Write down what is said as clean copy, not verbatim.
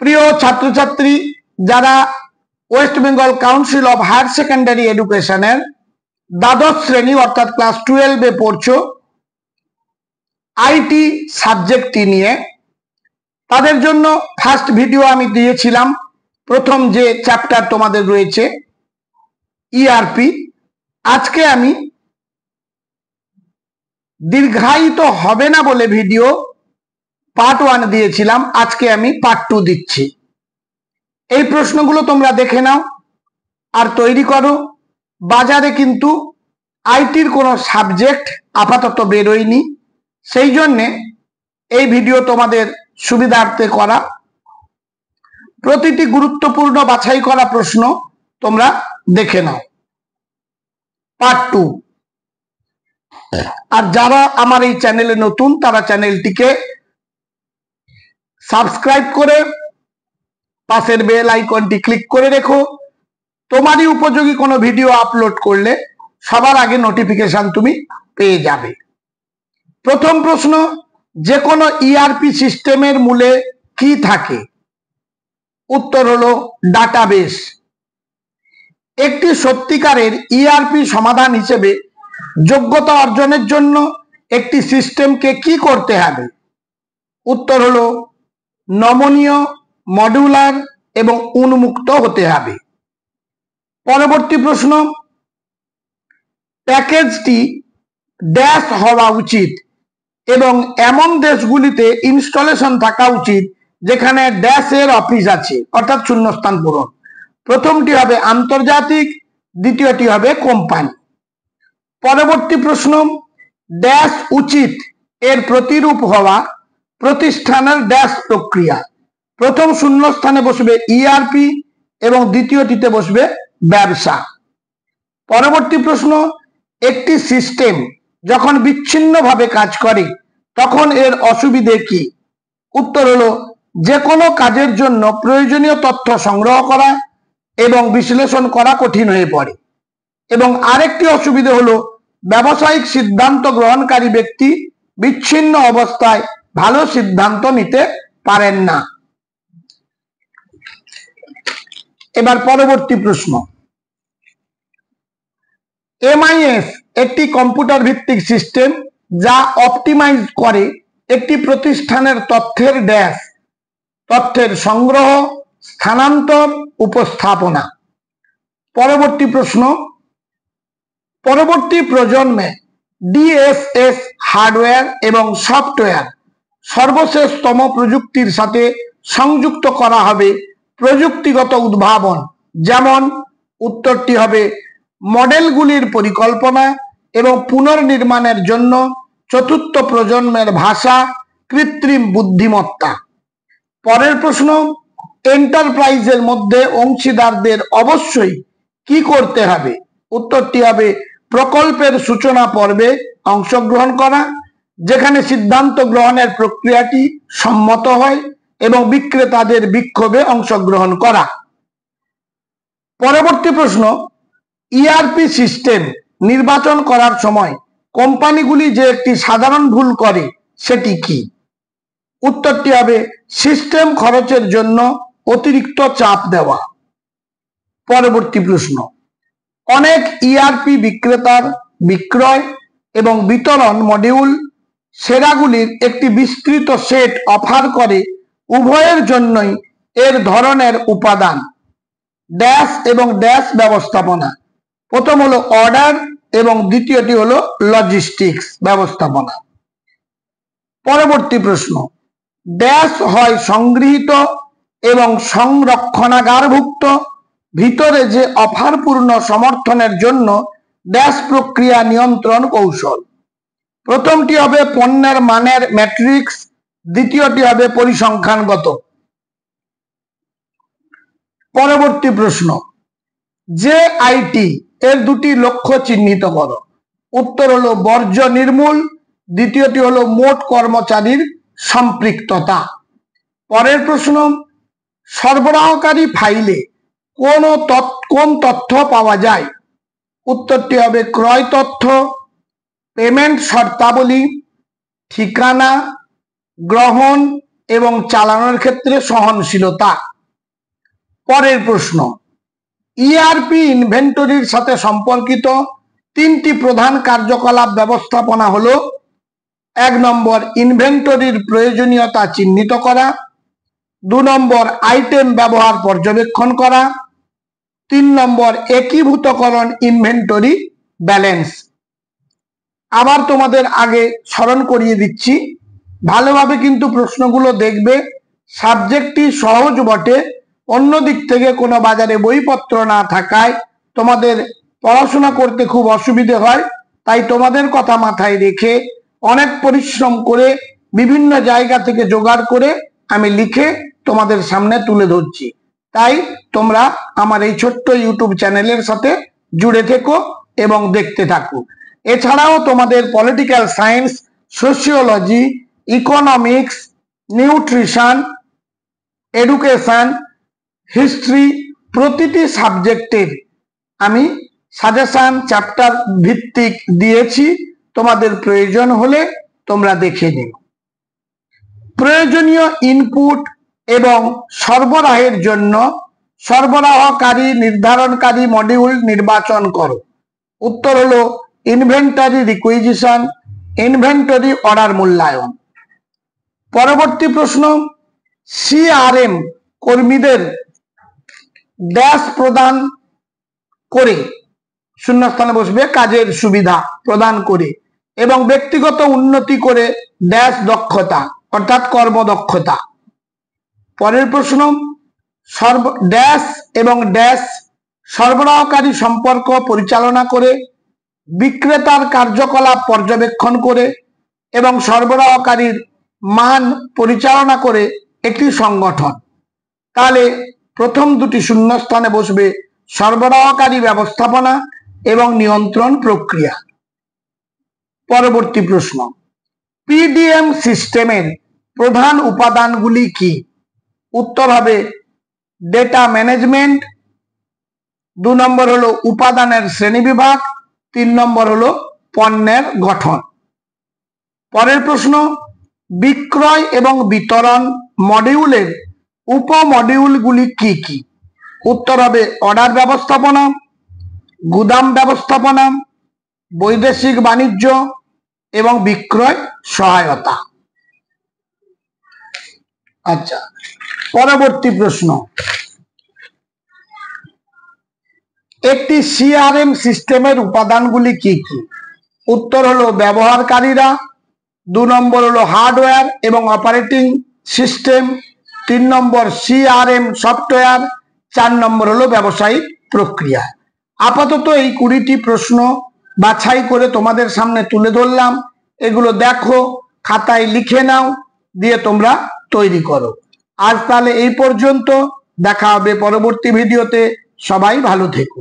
প্রিয় ছাত্রছাত্রী যারা West Bengal council of higher secondary এডুকেশনের দ্বাদশ শ্রেণী অর্থাৎ ক্লাস 12-এ পড়ছো আইটি সাবজেক্টটি নিয়ে, তাদের জন্য ফার্স্ট ভিডিও আমি দিয়েছিলাম। প্রথম যে চ্যাপ্টার তোমাদের রয়েছে ইআরপি, আজকে আমি দীর্ঘায়িত হবে না বলে ভিডিও পার্ট 1 দিয়েছিলাম, আজকে আমি পার্ট 2 দিচ্ছি। এই প্রশ্নগুলো তোমরা দেখে নাও আর তৈরি করো। বাজারে কিন্তু আইটির কোনো সাবজেক্ট আপাতত বেরোয়নি, সেই জন্যে এই ভিডিও তোমাদের সুবিধার্থে করা। প্রতিটি গুরুত্বপূর্ণ বাছাই করা প্রশ্ন তোমরা দেখে নাও। পার্ট 2। আর যারা আমার এই চ্যানেলে নতুন তারা চ্যানেলটিকে সাবস্ক্রাইব করে পাশের বেল আইকনটি ক্লিক করে রেখো। তোমারই উপযোগী কোনো ভিডিও আপলোড করলে সবার আগে নোটিফিকেশন তুমি পেয়ে যাবে। প্রথম প্রশ্ন, যে কোনো ইআরপি সিস্টেমের মূলে কি থাকে? উত্তর হলো ডাটাবেস। একটি সত্যিকারের ইআরপি সমাধান হিসেবে যোগ্যতা অর্জনের জন্য একটি সিস্টেমকে কি করতে হবে? উত্তর হলো নমনীয়, মডুলার এবং উন্মুক্ত হতে হবে। পরবর্তী প্রশ্ন, প্যাকেজটি ড্যাশ হওয়া উচিত এবং এমন দেশগুলিতে ইনস্টলেশন থাকা উচিত যেখানে ড্যাশের অফিস আছে, অর্থাৎ শূন্যস্থান পূরণ। প্রথমটি হবে আন্তর্জাতিক, দ্বিতীয়টি হবে কোম্পানি। পরবর্তী প্রশ্ন, ড্যাশ উচিত এর প্রতিরূপ হওয়া প্রতিষ্ঠানের ড্যাশ প্রক্রিয়া। প্রথম শূন্যস্থানে বসবে ইআরপি এবং দ্বিতীয়টিতে বসবে ব্যবসা। পরবর্তী প্রশ্ন, একটি সিস্টেম যখন বিচ্ছিন্নভাবে কাজ করে তখন এর অসুবিধে কি? উত্তর হলো যে কোনো কাজের জন্য প্রয়োজনীয় তথ্য সংগ্রহ করা এবং বিশ্লেষণ করা কঠিন হয়ে পড়ে। এবং আরেকটি অসুবিধা হলো ব্যবসায়িক সিদ্ধান্ত গ্রহণকারী ব্যক্তি বিচ্ছিন্ন অবস্থায় ভালো সিদ্ধান্ত নিতে পারেন না। এবার পরবর্তী প্রশ্ন, এমআইএস একটি কম্পিউটার ভিত্তিক সিস্টেম যা অপটিমাইজ করে একটি প্রতিষ্ঠানের তথ্যের ড্যাশ, তথ্যের সংগ্রহ, স্থানান্তর, উপস্থাপনা। পরবর্তী প্রশ্ন, পরবর্তী প্রজন্মে ডিএসএস হার্ডওয়্যার এবং সফটওয়্যার সর্বশেষতম প্রযুক্তির সাথে সংযুক্ত করা হবে প্রযুক্তিগত উদ্ভাবন যেমন? উত্তরটি হবে মডেলগুলির পরিকল্পনা এবং পুনর্নির্মাণের জন্য চতুর্থ প্রজন্মের ভাষা, কৃত্রিম বুদ্ধিমত্তা। পরের প্রশ্ন, এন্টারপ্রাইজের মধ্যে অংশীদারদের অবশ্যই কি করতে হবে? উত্তরটি হবে প্রকল্পের সূচনা পর্বে অংশগ্রহণ করা, যেখানে সিদ্ধান্ত গ্রহণের প্রক্রিয়াটি সম্মত হয় এবং বিক্রেতাদের বিক্ষোভে অংশগ্রহণ করা। পরবর্তী প্রশ্ন, ইআরপি সিস্টেম নির্বাচন করার সময় কোম্পানিগুলি যে একটি সাধারণ ভুল করে সেটি কি? উত্তরটি হবে সিস্টেম খরচের জন্য অতিরিক্ত চাপ দেওয়া। পরবর্তী প্রশ্ন, অনেক ইআরপি বিক্রেতার বিক্রয় এবং বিতরণ মডিউল সেরাগুলির একটি বিস্তৃত সেট অফার করে, উভয়ের জন্যই এর ধরনের উপাদান ড্যাশ এবং ড্যাশ ব্যবস্থাপনা। প্রথম হলো অর্ডার এবং দ্বিতীয়টি হলো লজিস্টিক্স ব্যবস্থাপনা। পরবর্তী প্রশ্ন, ড্যাশ হয় সংগৃহীত এবং সংরক্ষণাগারভুক্ত ভিতরে যে অফারপূর্ণ সমর্থনের জন্য ড্যাশ প্রক্রিয়া নিয়ন্ত্রণ কৌশল। প্রথমটি হবে পণ্যের মানের ম্যাট্রিক্স, দ্বিতীয়টি হবে পরিসংখ্যানগত। পরবর্তী প্রশ্ন, যে আইটি এর দুটি লক্ষ্য চিহ্নিত করো। উত্তর হলো বর্জ্য নির্মূল, দ্বিতীয়টি হলো মোট কর্মচারীর সম্পৃক্ততা। পরের প্রশ্ন, সরবরাহকারী ফাইলে কোন তথ্য পাওয়া যায়? উত্তরটি হবে ক্রয় তথ্য, পেমেন্ট শর্তাবলী, ঠিকানা, গ্রহণ এবং চালানোর ক্ষেত্রে সহনশীলতা। পরের প্রশ্ন, ইআরপি ইনভেন্টরির সাথে সম্পর্কিত তিনটি প্রধান কার্যকলাপ ব্যবস্থাপনা হলো: 1 নম্বর ইনভেন্টরির প্রয়োজনীয়তা চিহ্নিত করা, 2 নম্বর আইটেম ব্যবহার পর্যবেক্ষণ করা, 3 নম্বর একীভূতকরণ ইনভেন্টরি ব্যালেন্স। আবার তোমাদের আগে স্মরণ করিয়ে দিচ্ছি, ভালোভাবে কিন্তু প্রশ্নগুলো দেখবে। সাবজেক্টটি সহজ বটে, অন্য দিক থেকে কোনো বাজারে বইপত্র না থাকায় তোমাদের পড়াশোনা করতে খুব অসুবিধে হয়। তাই তোমাদের কথা মাথায় রেখে অনেক পরিশ্রম করে বিভিন্ন জায়গা থেকে জোগাড় করে আমি লিখে তোমাদের সামনে তুলে ধরছি। তাই তোমরা আমার এই ছোট্ট ইউটিউব চ্যানেলের সাথে জুড়ে থেকো এবং দেখতে থাকো। এছাড়াও তোমাদের political science, sociology, economics, nutrition, education, history প্রতিটি সাবজেক্টের আমি সাজেশন চ্যাপ্টার ভিত্তিক দিয়েছি। তোমাদের প্রয়োজন হলে তোমরা দেখে নিও। প্রয়োজনীয় ইনপুট এবং সরবরাহের জন্য সরবরাহকারী নির্ধারণকারী মডিউল নির্বাচন করো। উত্তর হলো ইনভেন্টরি রিকুইজিশন, ইনভেন্টরি অর্ডার মূল্যায়ন। পরবর্তী প্রশ্ন, সিআরএম কর্মীদের ড্যাশ প্রদান করে, শূন্যস্থানে বসবে কাজের সুবিধা প্রদান করে এবং ব্যক্তিগত উন্নতি করে ড্যাশ দক্ষতা অর্থাৎ কর্মদক্ষতা। পরের প্রশ্ন, ড্যাশ এবং ড্যাশ সরবরাহকারী সম্পর্ক পরিচালনা করে, বিক্রেতার কার্যকলাপ পর্যবেক্ষণ করে এবং সরবরাহকারীর মান পরিচালনা করে একটি সংগঠন। তাহলে প্রথম দুটি শূন্যস্থানে বসবে সরবরাহকারী ব্যবস্থাপনা এবং নিয়ন্ত্রণ প্রক্রিয়া। পরবর্তী প্রশ্ন, পিডিএম সিস্টেমের প্রধান উপাদানগুলি কি? উত্তর হবে ডেটা ম্যানেজমেন্ট, 2 নম্বর হলো উপাদানের শ্রেণীবিভাগ, 3 নম্বর হলো পণ্যের গঠন। পরের প্রশ্ন, বিক্রয় এবং বিতরণ মডিউলের উপমডিউলগুলি কি কি? উত্তর হবে অর্ডার ব্যবস্থাপনা, গুদাম ব্যবস্থাপনা, বৈদেশিক বাণিজ্য এবং বিক্রয় সহায়তা। আচ্ছা, পরবর্তী প্রশ্ন, একটি সিআরএম সিস্টেমের উপাদানগুলি কি কি? উত্তর হলো ব্যবহারকারীরা, 2 নম্বর হলো হার্ডওয়্যার এবং অপারেটিং সিস্টেম, 3 নম্বর সিআরএম সফটওয়্যার, 4 নম্বর হলো ব্যবসায়িক প্রক্রিয়া। আপাতত এই 20টি প্রশ্ন বাছাই করে তোমাদের সামনে তুলে ধরলাম। এগুলো দেখো, খাতায় লিখে নাও, দিয়ে তোমরা তৈরি করো। আজ তাহলে এই পর্যন্ত, দেখা হবে পরবর্তী ভিডিওতে। সবাই ভালো থেকো।